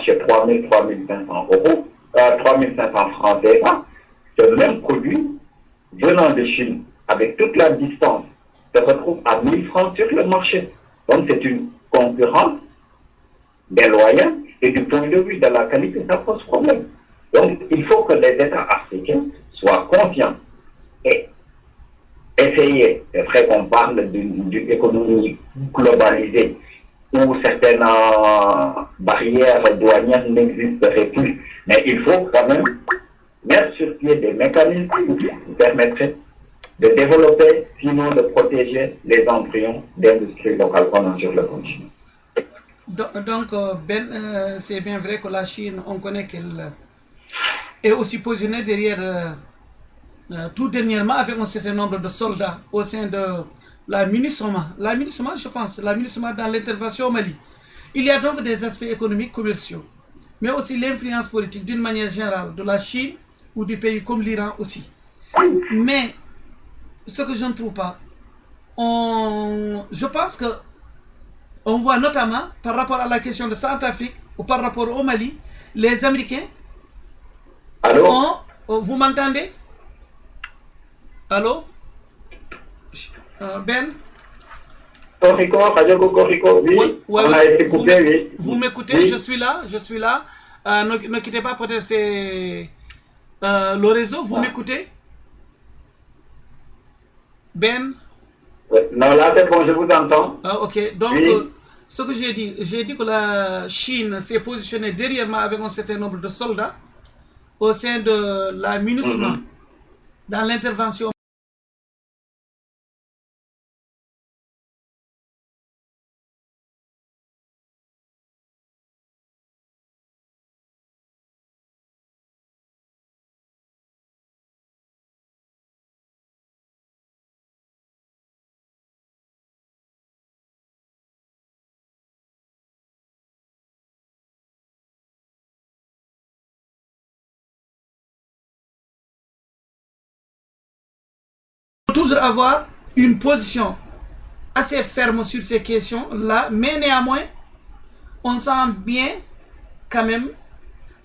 marché 3 euros, 3 500 francs CFA, ce même produit venant de Chine, avec toute la distance, se retrouve à 1000 francs sur le marché. Donc c'est une concurrence déloyale et du point de vue de la qualité, ça pose problème. Donc il faut que les États africains soient conscients et essayer, c'est vrai qu'on parle d'une économie globalisée où certaines barrières douanières n'existeraient plus, mais il faut quand même mettre sur pied des mécanismes qui permettraient de développer, sinon de protéger les embryons d'industrie locale qu'on a sur le continent. Donc, c'est bien vrai que la Chine, on connaît qu'elle est aussi positionnée derrière, tout dernièrement, avec un certain nombre de soldats au sein de la MINUSMA. La MINUSMA, je pense, la MINUSMA dans l'intervention au Mali. Il y a donc des aspects économiques, commerciaux, mais aussi l'influence politique d'une manière générale de la Chine ou du pays comme l'Iran aussi. Mais ce que je ne trouve pas, je pense que on voit notamment par rapport à la question de Centrafrique ou par rapport au Mali, les Américains. Allô? Vous m'entendez? Allô? Ben? Corrico, oui. On a été coupé, oui. Vous m'écoutez? Oui. Je suis là. Ne quittez pas, peut-être c'est le réseau. Vous m'écoutez? Ben? Non, là c'est bon, je vous entends. Ok, donc oui. Ce que j'ai dit que la Chine s'est positionnée derrière moi avec un certain nombre de soldats au sein de la MINUSMA dans l'intervention. Toujours avoir une position assez ferme sur ces questions-là, mais néanmoins, on sent bien quand même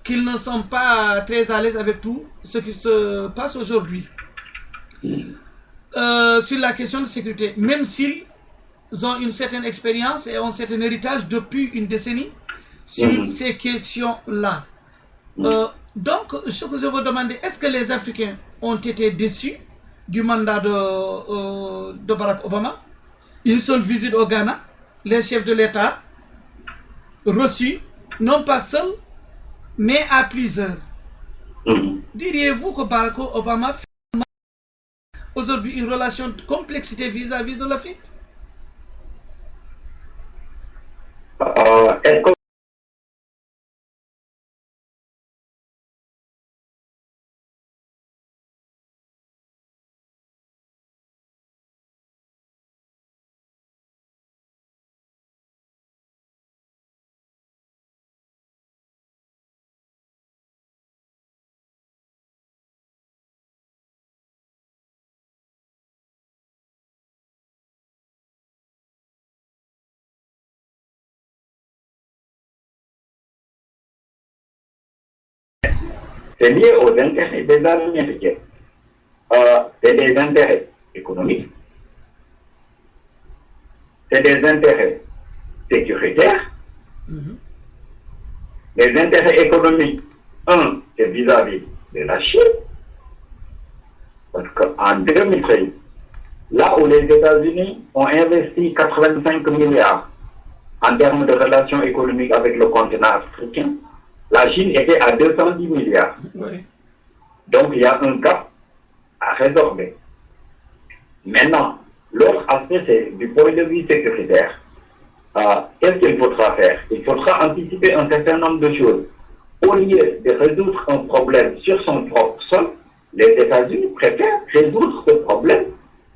qu'ils ne sont pas très à l'aise avec tout ce qui se passe aujourd'hui. Sur la question de sécurité, même s'ils ont une certaine expérience et un certain héritage depuis une décennie sur ces questions-là. Donc, ce que je veux demander, est-ce que les Africains ont été déçus du mandat de Barack Obama? Une seule visite au Ghana, les chefs de l'État reçus, non pas seuls, mais à plusieurs. Diriez-vous que Barack Obama fait aujourd'hui une relation de complexité vis-à-vis de l'Afrique? Est-ce que c'est lié aux intérêts des Américains? C'est des intérêts économiques, c'est des intérêts sécuritaires. Les intérêts économiques, c'est vis-à-vis de la Chine, parce qu'en 2013, là où les États-Unis ont investi 85 milliards en termes de relations économiques avec le continent africain, la Chine était à 210 milliards. Oui. Donc il y a un gap à résorber. Maintenant, l'autre aspect, c'est du point de vue sécuritaire. Qu'est-ce qu'il faudra faire? Il faudra anticiper un certain nombre de choses. Au lieu de résoudre un problème sur son propre sol, les États-Unis préfèrent résoudre ce problème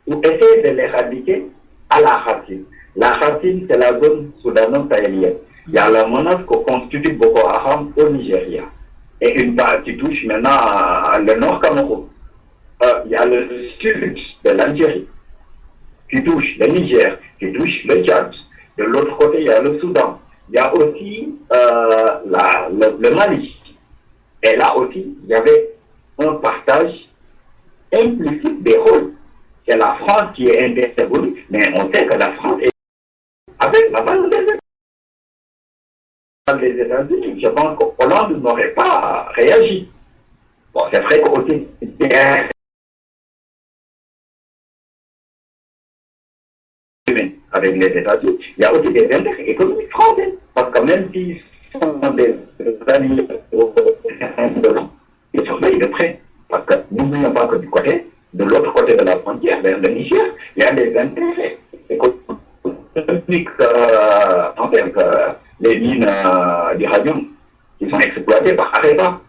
ou essayer de l'éradiquer à la racine. La racine, c'est la zone soudano-sahélienne. Il y a la menace que constitue Boko Haram au Nigeria. Et une partie touche maintenant le nord Cameroun. Il y a le sud de l'Algérie qui touche le Niger, qui touche le Tchad. De l'autre côté, il y a le Soudan. il y a aussi le Mali. Et là aussi, il y avait un partage implicite des rôles. C'est la France qui est intervenue, mais on sait que la France est avec la base des États-Unis. Je pense que Hollande n'aurait pas réagi. Bon, c'est vrai qu'aussi, avec les États-Unis, il y a aussi des intérêts économiques français. Parce que même s'ils sont des amis ils surveillent de près. Parce que n'oublions pas que de l'autre côté de la frontière, vers le Niger, il y a des intérêts économiques en tant que les mines d'uranium qui sont exploitées par Areva.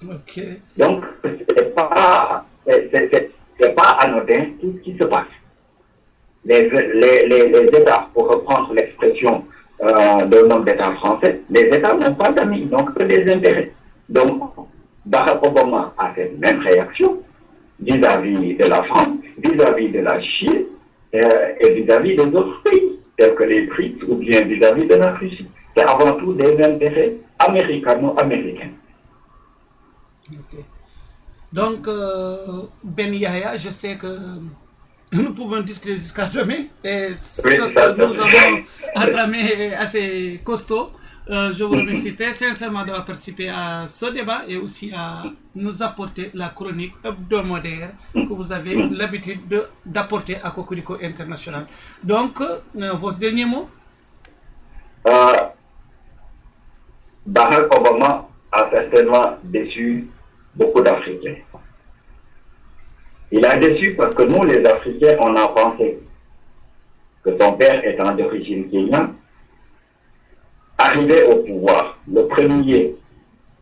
Okay. Donc, c'est pas anodin tout ce qui se passe. Les États, pour reprendre l'expression d'un homme d'État français, les États n'ont pas d'amis, donc que des intérêts. Donc, Barack Obama a cette même réaction vis-à-vis de la France, vis-à-vis de la Chine et vis-à-vis des autres pays, tels que les BRICS ou bien vis-à-vis de la Russie. C'est avant tout des intérêts américano-américains. Okay. Donc, Ben Yahya, je sais que nous pouvons discuter jusqu'à demain et ce que nous avons entamé est assez costaud. Je vous remercie très sincèrement d'avoir participé à ce débat et aussi à nous apporter la chronique hebdomadaire que vous avez l'habitude d'apporter à Cocorico International. Donc, votre dernier mot? Barack Obama a certainement déçu beaucoup d'Africains. Il a déçu parce que nous, les Africains, on a pensé que son père étant d'origine kenyane, arrivé au pouvoir, le premier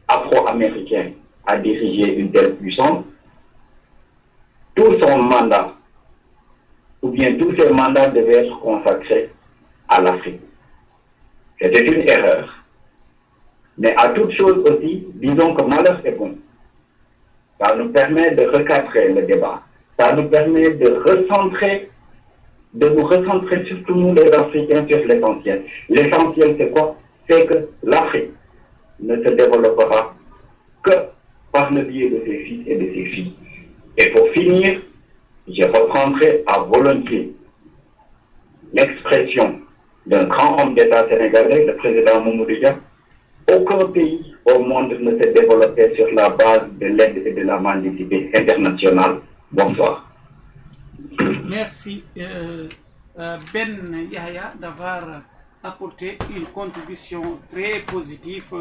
afro-américain à diriger une telle puissance, tout son mandat, ou bien tous ses mandats devaient être consacrés à l'Afrique. C'était une erreur. Mais à toute chose aussi, disons que malheur est bon. Ça nous permet de recadrer le débat. Ça nous permet de nous recentrer surtout nous les Africains sur l'essentiel. L'essentiel c'est quoi? C'est que l'Afrique ne se développera que par le biais de ses fils et de ses filles. Et pour finir, je reprendrai à volontiers l'expression d'un grand homme d'État sénégalais, le président Mamadou Dia. Aucun pays au monde ne s'est développé sur la base de l'aide et de la mendicité internationale. Bonsoir. Merci Ben Yahya d'avoir apporté une contribution très positive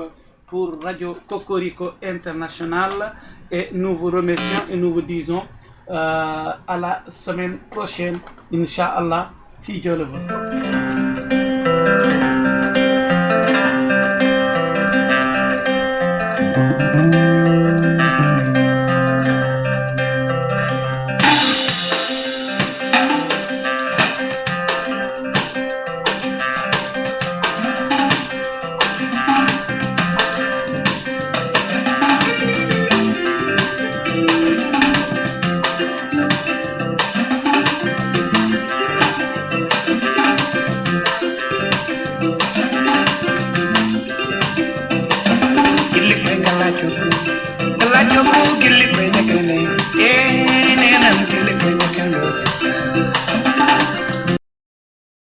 pour Radio Cocorico International et nous vous remercions et nous vous disons à la semaine prochaine, Inch'Allah, si Dieu le veut. Gilli